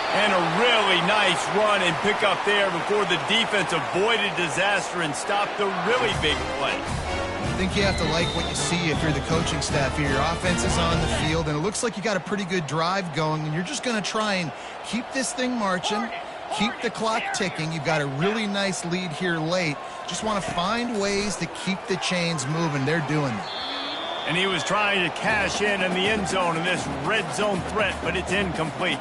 Speaker 1: And a really nice run and pick up there before the defense avoided disaster and stopped the really big play.
Speaker 2: I think you have to like what you see if you're the coaching staff here. Your offense is on the field, and it looks like you got a pretty good drive going, and you're just going to try and keep this thing marching, keep the clock ticking. You've got a really nice lead here late. Just want to find ways to keep the chains moving. They're doing it.
Speaker 1: And he was trying to cash in the end zone in this red zone threat, but it's incomplete.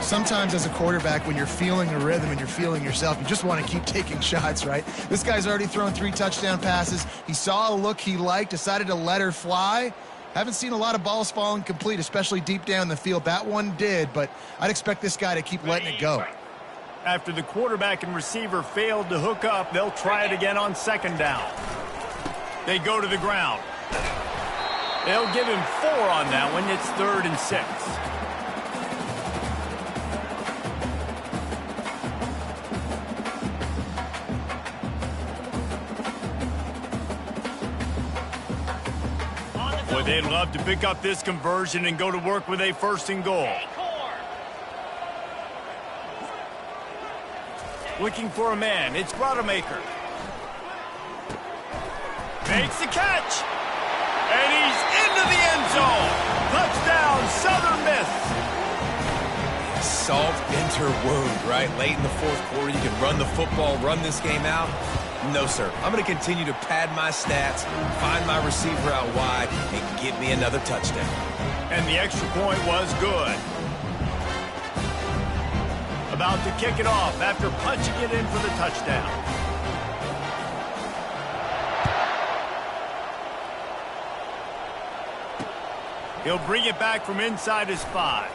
Speaker 2: Sometimes as a quarterback, when you're feeling a rhythm and you're feeling yourself, you just want to keep taking shots, right? This guy's already thrown 3 touchdown passes. He saw a look he liked, decided to let her fly. Haven't seen a lot of balls falling complete, especially deep down the field. That one did, but I'd expect this guy to keep letting it go.
Speaker 1: After the quarterback and receiver failed to hook up, they'll try it again on 2nd down. They go to the ground. They'll give him 4 on that one. It's 3rd and 6. Boy, they'd love to pick up this conversion and go to work with a 1st and goal. Looking for a man. It's Rodemaker. Makes the catch. And he's into the end zone. Touchdown, Southern Miss.
Speaker 3: Salt enter wound, right? Late in the 4th quarter, you can run the football, run this game out. No, sir. I'm going to continue to pad my stats, find my receiver out wide, and get me another touchdown.
Speaker 1: And the extra point was good. About to kick it off after punching it in for the touchdown. He'll bring it back from inside his 5.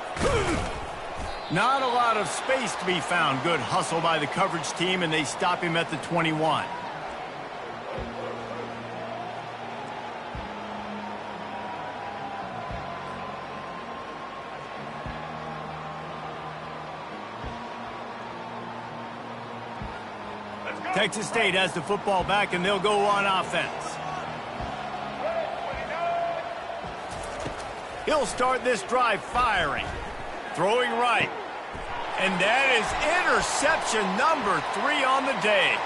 Speaker 1: Not a lot of space to be found. Good hustle by the coverage team, and they stop him at the 21. Texas State has the football back, and they'll go on offense. He'll start this drive firing. Throwing right. And that is interception number 3 on the day.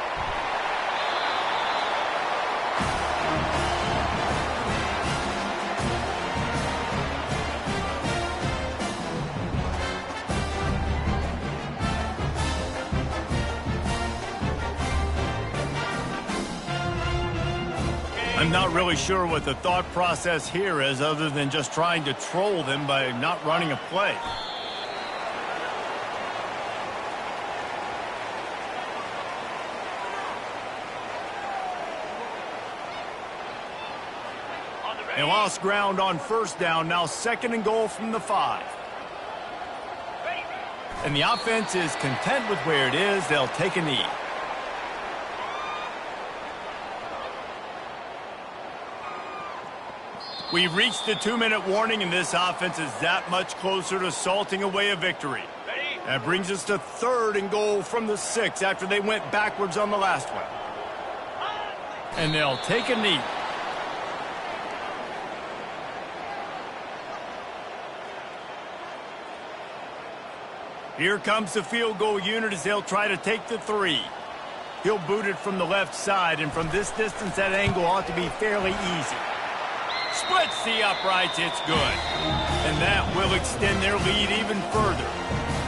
Speaker 1: I'm not really sure what the thought process here is other than just trying to troll them by not running a play. They lost ground on 1st down, now 2nd and goal from the 5. And the offense is content with where it is. They'll take a knee. We've reached the 2-minute warning, and this offense is that much closer to salting away a victory. That brings us to 3rd and goal from the 6 after they went backwards on the last one. And they'll take a knee. Here comes the field goal unit as they'll try to take the 3. He'll boot it from the left side, and from this distance, that angle ought to be fairly easy. Splits the uprights, it's good. And that will extend their lead even further.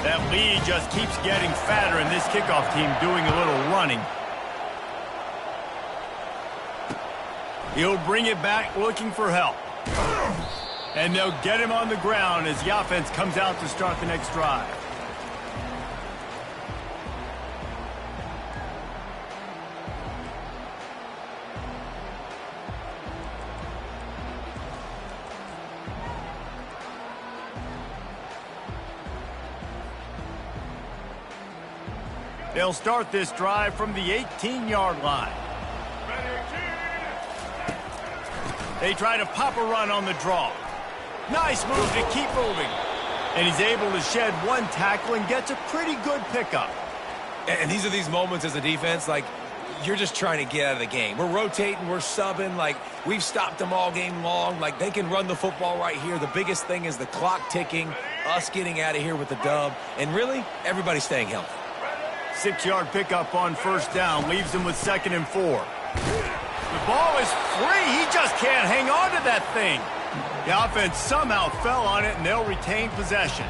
Speaker 1: That lead just keeps getting fatter, and this kickoff team doing a little running. He'll bring it back looking for help. And they'll get him on the ground as the offense comes out to start the next drive. They'll start this drive from the 18-yard line. They try to pop a run on the draw. Nice move to keep moving. And he's able to shed one tackle and gets a pretty good pickup.
Speaker 3: And these are these moments as a defense, like, you're just trying to get out of the game. We're rotating, we're subbing, like, we've stopped them all game long. Like, they can run the football right here. The biggest thing is the clock ticking, us getting out of here with the dub, and really, everybody staying healthy.
Speaker 1: 6-yard pickup on first down, leaves him with 2nd and 4. The ball is free. He just can't hang on to that thing. The offense somehow fell on it, and they'll retain possession.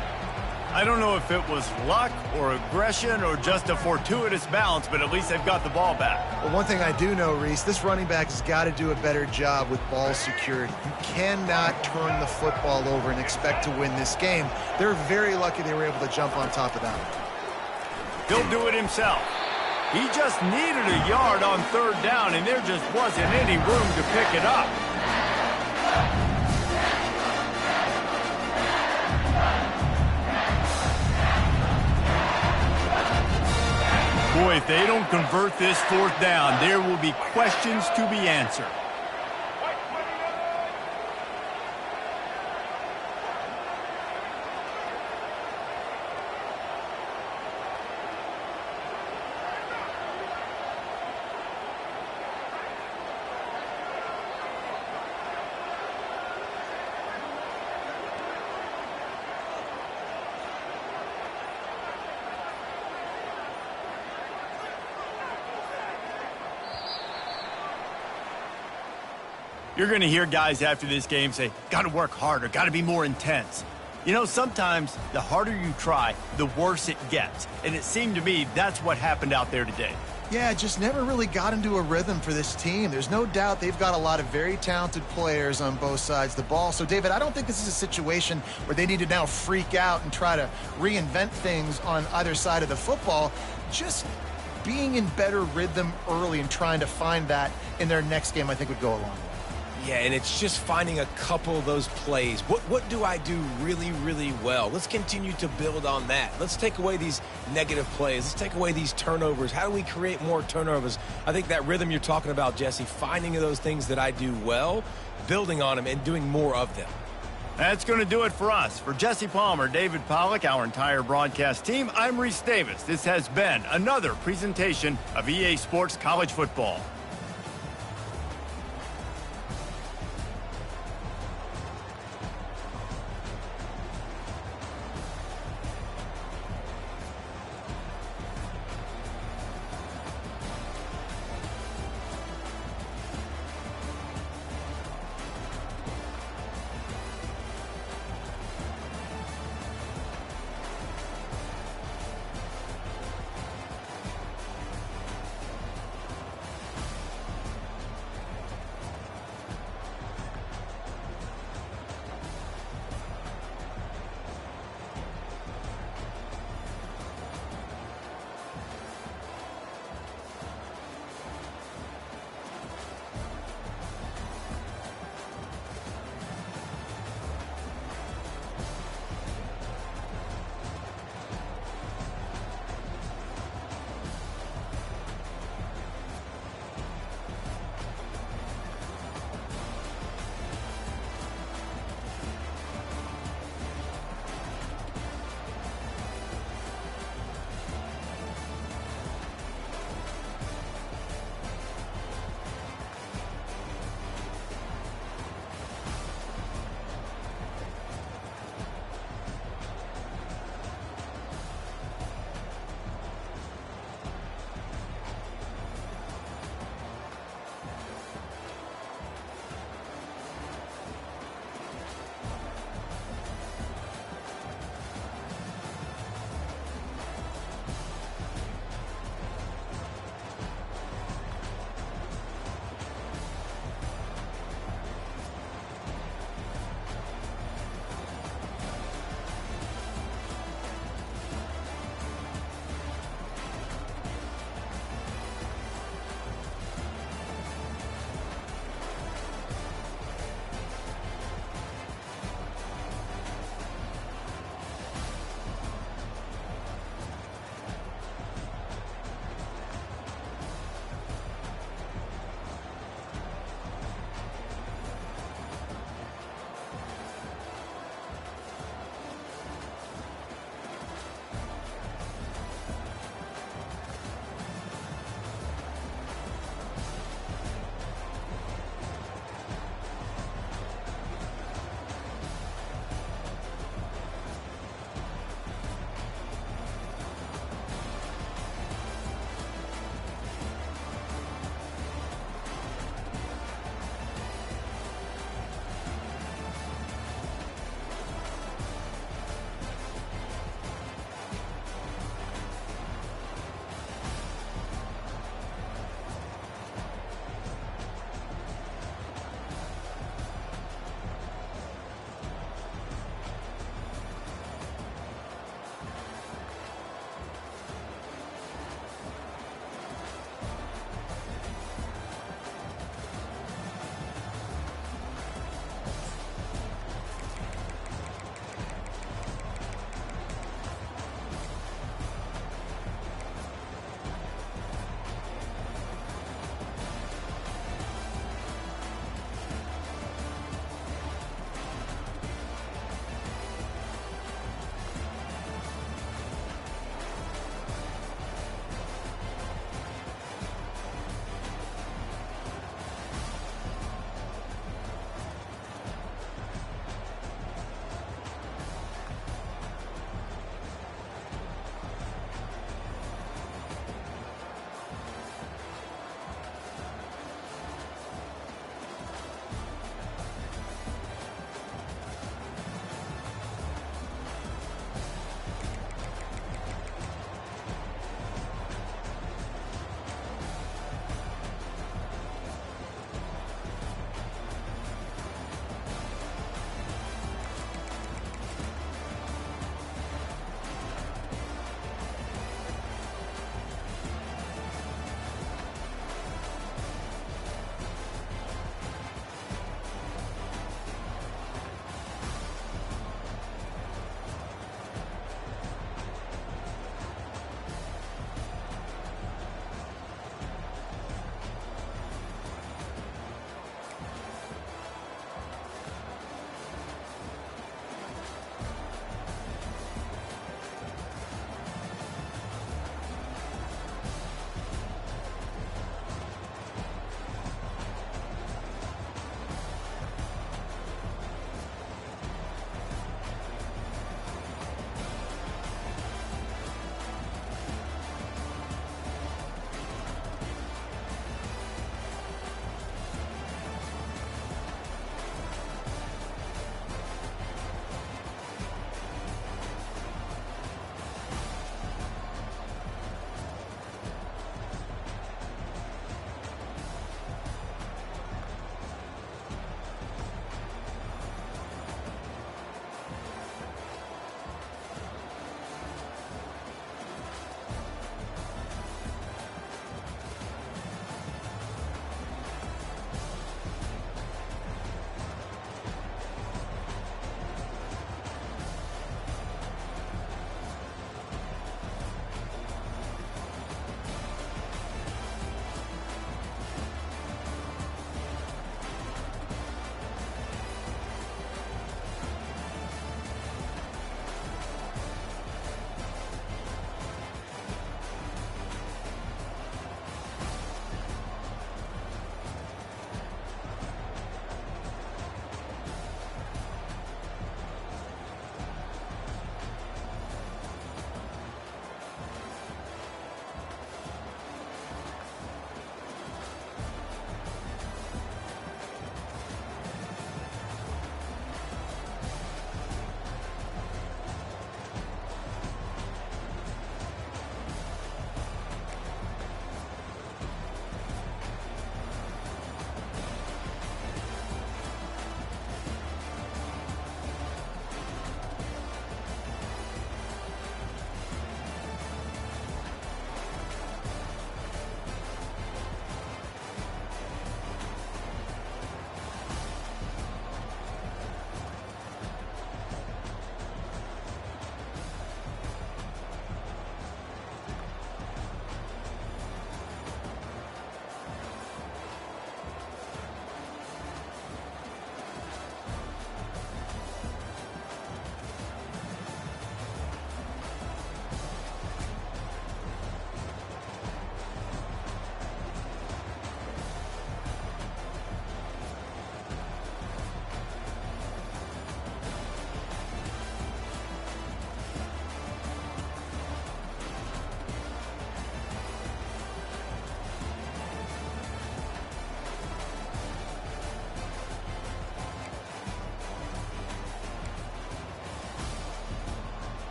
Speaker 1: I don't know if it was luck or aggression or just a fortuitous bounce, but at least they've got the ball back.
Speaker 2: Well, one thing I do know, Reese, this running back has got to do a better job with ball security. You cannot turn the football over and expect to win this game. They're very lucky they were able to jump on top of that.
Speaker 1: He'll do it himself. He just needed a yard on 3rd down, and there just wasn't any room to pick it up. Boy, if they don't convert this 4th down, there will be questions to be answered. You're going to hear guys after this game say, got to work harder, got to be more intense. You know, sometimes the harder you try, the worse it gets. And it seemed to me that's what happened out there today.
Speaker 2: Yeah, just never really got into a rhythm for this team. There's no doubt they've got a lot of very talented players on both sides of the ball. So, David, I don't think this is a situation where they need to now freak out and try to reinvent things on either side of the football. Just being in better rhythm early and trying to find that in their next game, I think, would go a long way.
Speaker 3: Yeah, and it's just finding a couple of those plays. What do I do really, really well? Let's continue to build on that. Let's take away these negative plays. Let's take away these turnovers. How do we create more turnovers? I think that rhythm you're talking about, Jesse, finding those things that I do well, building on them, and doing more of them.
Speaker 1: That's going to do it for us. For Jesse Palmer, David Pollack, our entire broadcast team, I'm Reese Davis. This has been another presentation of EA Sports College Football.